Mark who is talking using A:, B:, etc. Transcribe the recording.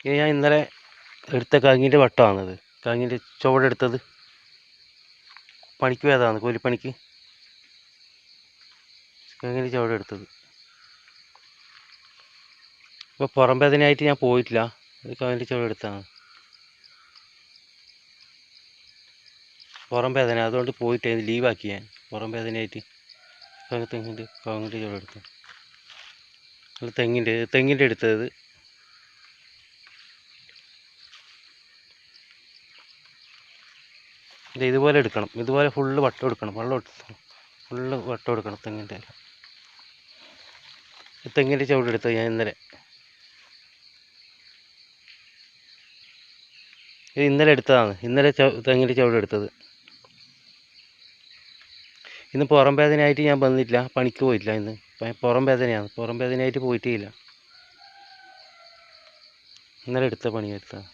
A: ഇത് ഞാൻ ഇന്നലെ എടുത്ത കങ്ങിൻ്റെ വട്ടമാണത്. കങ്ങിൻ്റെ ചുവടെടുത്തത് പണിക്ക് പോയതാണ്, കൂലിപ്പണിക്ക്. കങ്ങിൻ്റെ ചുവടെടുത്തത്. ഇപ്പോൾ പുറം വേദനയായിട്ട് ഞാൻ പോയിട്ടില്ല. അത് കങ്ങിൻ്റെ ചുവടെടുത്താണ്. പുറം വേദന, അതുകൊണ്ട് പോയിട്ട് ലീവാക്കി ഞാൻ. പുറം വേദനയായിട്ട് തെങ്ങിൻ്റെ ചുവടെടുത്തു. അത് തെങ്ങിൻ്റെ എടുത്തത്. ഇതുപോലെ എടുക്കണം, ഇതുപോലെ ഫുള്ള് വട്ടം എടുക്കണം, ഫുള്ള് വട്ടം എടുക്കണം തെങ്ങിൻ്റെ ചുവടെടുത്തത് ഞാൻ ഇന്നലെ. ഇത് ഇന്നലെ എടുത്തതാണ്, ഇന്നലെ തെങ്ങിൻ്റെ ചുവടെടുത്തത്. ഇന്ന് പുറം വേദനയായിട്ട് ഞാൻ വന്നിട്ടില്ല, പണിക്ക് പോയിട്ടില്ല. ഇന്ന് പുറം വേദനയാണ്, പുറം വേദനയായിട്ട് പോയിട്ടേ ഇല്ല. ഇന്നലെ എടുത്ത പണിയെടുത്തതാണ്.